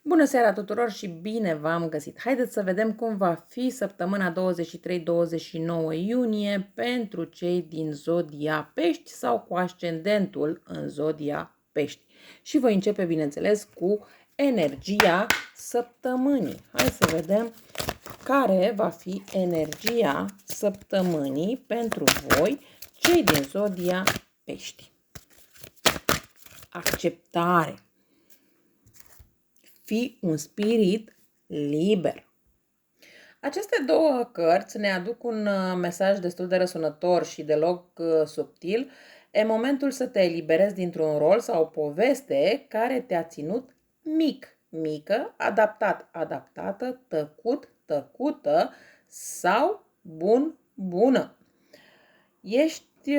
Bună seara tuturor și bine v-am găsit! Haideți să vedem cum va fi săptămâna 23-29 iunie pentru cei din zodia Pești sau cu ascendentul în zodia Pești. Și voi începe, bineînțeles, cu energia săptămânii. Hai să vedem care va fi energia săptămânii pentru voi, cei din zodia Pești. Acceptare. Fii un spirit liber. Aceste două cărți ne aduc un mesaj destul de răsunător și deloc subtil. E momentul să te eliberezi dintr-un rol sau o poveste care te-a ținut mic, mică, adaptat, adaptată, tăcut, tăcută sau bun, bună. Ești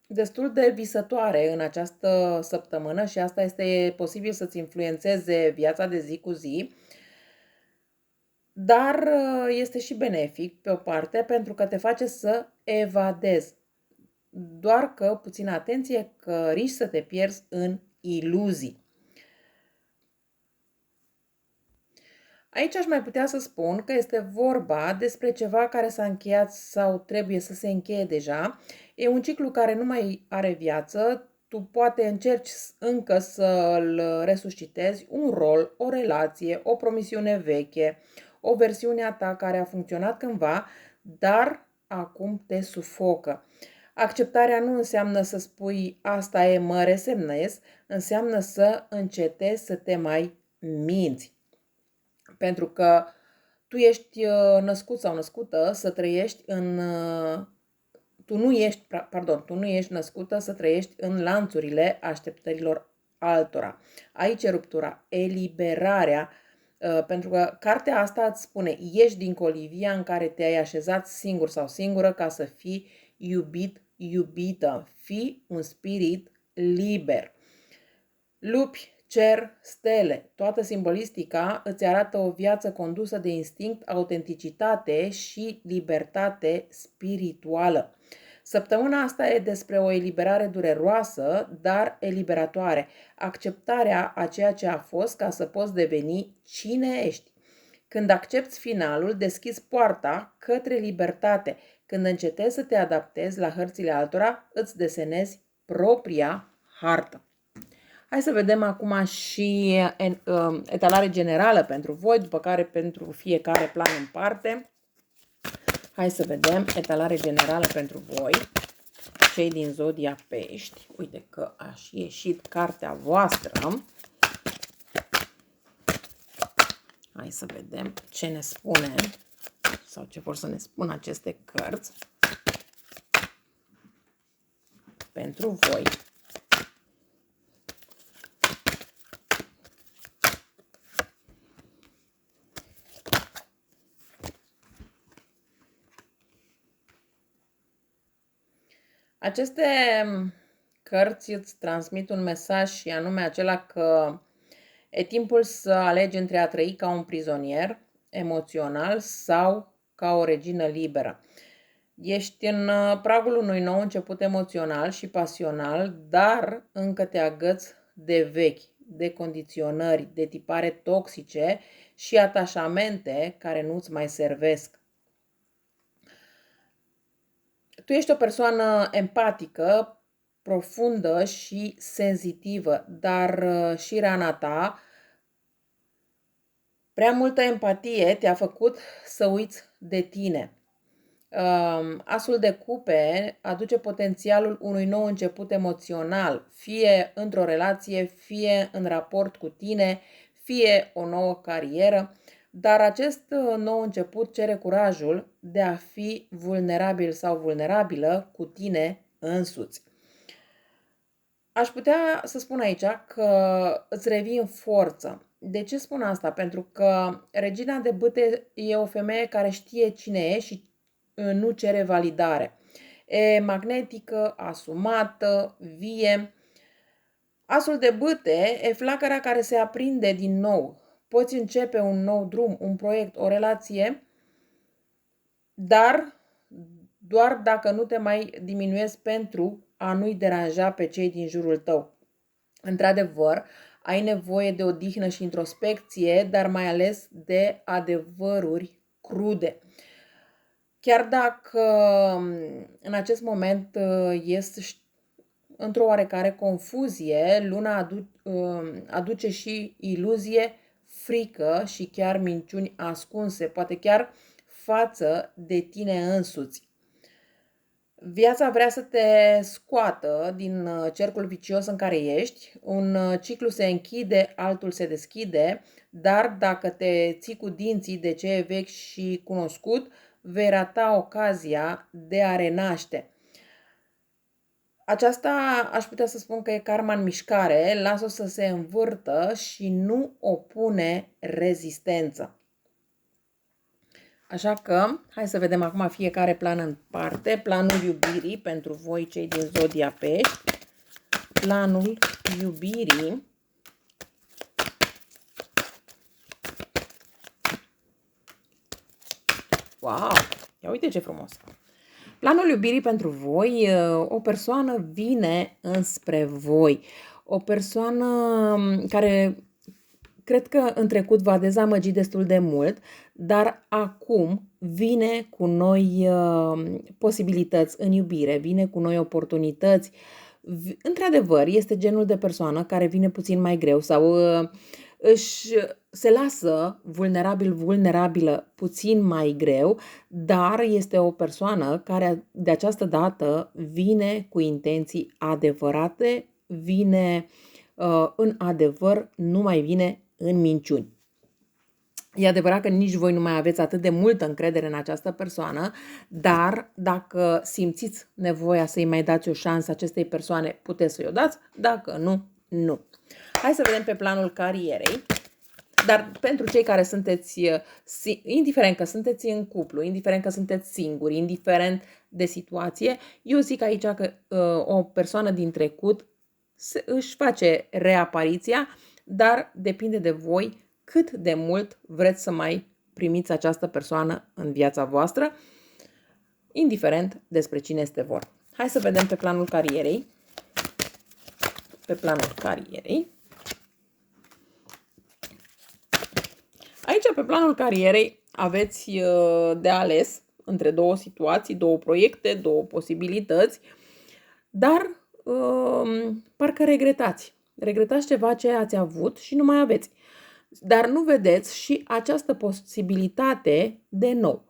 destul de visătoare în această săptămână și asta este posibil să-ți influențeze viața de zi cu zi, dar este și benefic pe o parte pentru că te face să evadezi. Doar că, puțină atenție, că riști să te pierzi în iluzii. Aici aș mai putea să spun că este vorba despre ceva care s-a încheiat sau trebuie să se încheie deja. E un ciclu care nu mai are viață, tu poate încerci încă să-l resuscitezi, un rol, o relație, o promisiune veche, o versiune a ta care a funcționat cândva, dar acum te sufocă. Acceptarea nu înseamnă să spui asta e, mă resemnez, înseamnă să încetezi să te mai minți. Pentru că tu ești născut sau născută să trăiești în... Tu nu ești născută să trăiești în lanțurile așteptărilor altora. Aici e ruptura, eliberarea, pentru că cartea asta îți spune, ieși din colivia în care te-ai așezat singur sau singură ca să fii iubit, iubită. Fii un spirit liber. Lupi, cer, stele, toată simbolistica îți arată o viață condusă de instinct, autenticitate și libertate spirituală. Săptămâna asta e despre o eliberare dureroasă, dar eliberatoare. Acceptarea a ceea ce a fost ca să poți deveni cine ești. Când accepti finalul, deschizi poarta către libertate. Când încetezi să te adaptezi la hărțile altora, îți desenezi propria hartă. Hai să vedem acum și etalare generală pentru voi, după care pentru fiecare plan în parte. Hai să vedem etalare generală pentru voi, cei din zodia Pești. Uite că a și ieșit cartea voastră. Hai să vedem ce ne spune sau ce vor să ne spună aceste cărți pentru voi. Aceste cărți îți transmit un mesaj și anume acela că e timpul să alegi între a trăi ca un prizonier emoțional sau ca o regină liberă. Ești în pragul unui nou început emoțional și pasional, dar încă te agăți de vechi, de condiționări, de tipare toxice și atașamente care nu-ți mai servesc. Tu ești o persoană empatică, profundă și senzitivă, dar și rana ta, prea multă empatie te-a făcut să uiți de tine. Asul de cupe aduce potențialul unui nou început emoțional, fie într-o relație, fie în raport cu tine, fie o nouă carieră, dar acest nou început cere curajul de a fi vulnerabil sau vulnerabilă cu tine însuți. Aș putea să spun aici că îți revii în forță. De ce spun asta? Pentru că regina de bâte e o femeie care știe cine e și nu cere validare. E magnetică, asumată, vie. Asul de bâte e flacăra care se aprinde din nou. Poți începe un nou drum, un proiect, o relație, dar doar dacă nu te mai diminuezi pentru a nu-i deranja pe cei din jurul tău. Într-adevăr, ai nevoie de odihnă și introspecție, dar mai ales de adevăruri crude. Chiar dacă în acest moment ești într-o oarecare confuzie, luna aduce și iluzie, frică și chiar minciuni ascunse, poate chiar față de tine însuți. Viața vrea să te scoată din cercul vicios în care ești, un ciclu se închide, altul se deschide, dar dacă te ții cu dinții de ce e vechi și cunoscut, vei rata ocazia de a renaște. Aceasta aș putea să spun că e karma în mișcare, lasă-o să se învârtă și nu opune rezistență. Așa că, hai să vedem acum fiecare plan în parte. Planul iubirii pentru voi, cei din Zodia Pești. Planul iubirii. Wow! Ia uite ce frumos! Planul iubirii pentru voi, o persoană vine înspre voi. O persoană care cred că în trecut v-a dezamăgit destul de mult, dar acum vine cu noi posibilități în iubire, vine cu noi oportunități. Într-adevăr, este genul de persoană care vine puțin mai greu sau se lasă vulnerabilă puțin mai greu, dar este o persoană care de această dată vine cu intenții adevărate, vine în adevăr, nu mai vine în minciuni. E adevărat că nici voi nu mai aveți atât de multă încredere în această persoană, dar dacă simțiți nevoia să-i mai dați o șansă acestei persoane, puteți să-i o dați, dacă nu, nu. Hai să vedem pe planul carierei. Dar pentru cei care sunteți, indiferent că sunteți în cuplu, indiferent că sunteți singuri, indiferent de situație, eu zic aici că o persoană din trecut își face reapariția, dar depinde de voi cât de mult vreți să mai primiți această persoană în viața voastră, indiferent despre cine este vorba. Hai să vedem pe planul carierei. Pe planul carierei. Aici, pe planul carierei, aveți de ales între două situații, două proiecte, două posibilități, dar parcă regretați. Regretați ceva ce ați avut și nu mai aveți. Dar nu vedeți și această posibilitate de nou.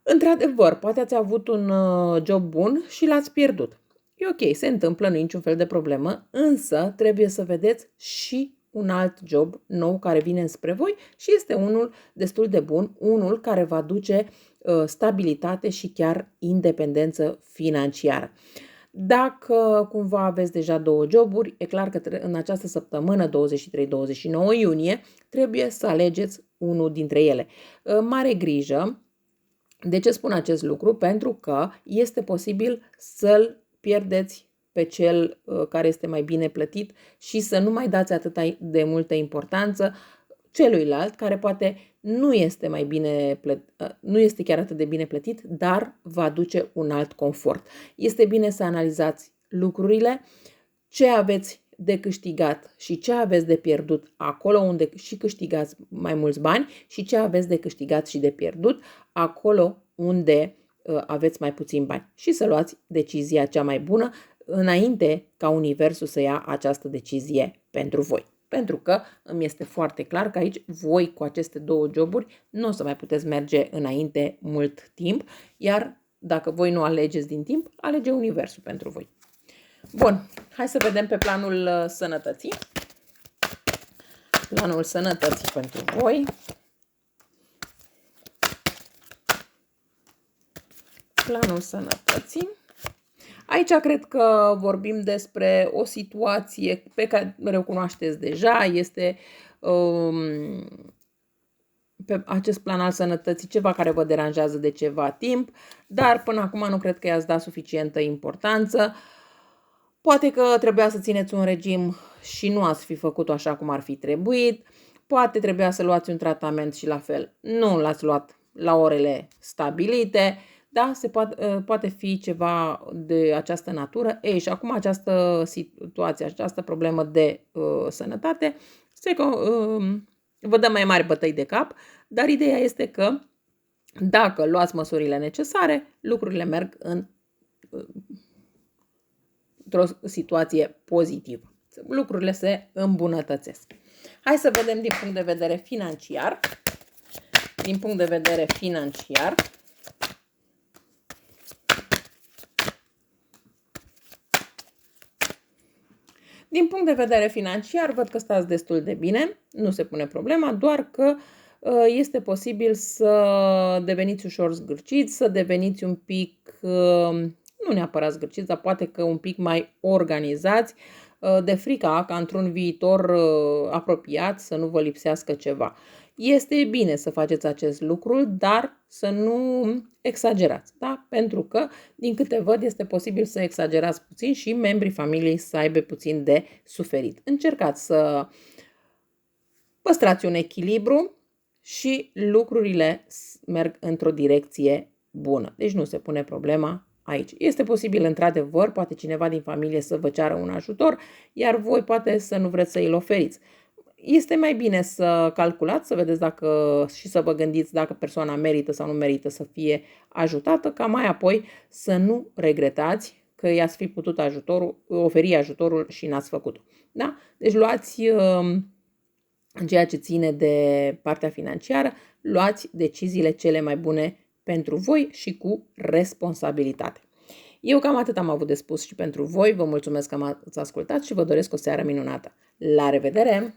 Într-adevăr, poate ați avut un job bun și l-ați pierdut. E ok, se întâmplă, nu e niciun fel de problemă, însă trebuie să vedeți și un alt job nou care vine spre voi și este unul destul de bun, unul care va duce stabilitate și chiar independență financiară. Dacă cumva aveți deja două joburi, e clar că în această săptămână, 23-29 iunie, trebuie să alegeți unul dintre ele. Mare grijă! De ce spun acest lucru? Pentru că este posibil să-l pierdeți pe cel care este mai bine plătit și să nu mai dați atât de multă importanță celuilalt care poate nu este mai bine nu este chiar atât de bine plătit, dar va aduce un alt confort. Este bine să analizați lucrurile, ce aveți de câștigat și ce aveți de pierdut acolo unde și câștigați mai mulți bani și ce aveți de câștigat și de pierdut acolo unde aveți mai puțin bani și să luați decizia cea mai bună înainte ca universul să ia această decizie pentru voi. Pentru că îmi este foarte clar că aici voi cu aceste două joburi nu o să mai puteți merge înainte mult timp, iar dacă voi nu alegeți din timp, alege universul pentru voi. Bun, hai să vedem pe planul sănătății. Planul sănătății pentru voi. Planul sănătății. Aici cred că vorbim despre o situație pe care o cunoașteți deja. Este pe acest plan al sănătății ceva care vă deranjează de ceva timp, dar până acum nu cred că i-ați dat suficientă importanță. Poate că trebuia să țineți un regim și nu ați fi făcut-o așa cum ar fi trebuit. Poate trebuia să luați un tratament și la fel nu l-ați luat la orele stabilite. Da, poate fi ceva de această natură. Ei, și acum această situație, această problemă de sănătate, vă dă mai mari bătăi de cap, dar ideea este că dacă luați măsurile necesare, lucrurile merg într-o situație pozitivă. Lucrurile se îmbunătățesc. Hai să vedem din punct de vedere financiar. Din punct de vedere financiar, văd că stați destul de bine, nu se pune problema, doar că este posibil să deveniți ușor zgârciți, să deveniți un pic, nu neapărat zgârciți, dar poate că un pic mai organizați, de frica ca într-un viitor apropiat să nu vă lipsească ceva. Este bine să faceți acest lucru, dar să nu exagerați, da? Pentru că, din câte văd, este posibil să exagerați puțin și membrii familiei să aibă puțin de suferit. Încercați să păstrați un echilibru și lucrurile merg într-o direcție bună. Deci nu se pune problema aici. Este posibil, într-adevăr, poate cineva din familie să vă ceară un ajutor, iar voi poate să nu vreți să îl oferiți. Este mai bine să calculați, să vedeți și să vă gândiți dacă persoana merită sau nu merită să fie ajutată, ca mai apoi să nu regretați că i-ați fi putut oferi ajutorul și n-ați făcut-o. Da? Deci luați, în ceea ce ține de partea financiară, luați deciziile cele mai bune pentru voi și cu responsabilitate. Eu cam atât am avut de spus și pentru voi. Vă mulțumesc că m-ați ascultat și vă doresc o seară minunată. La revedere!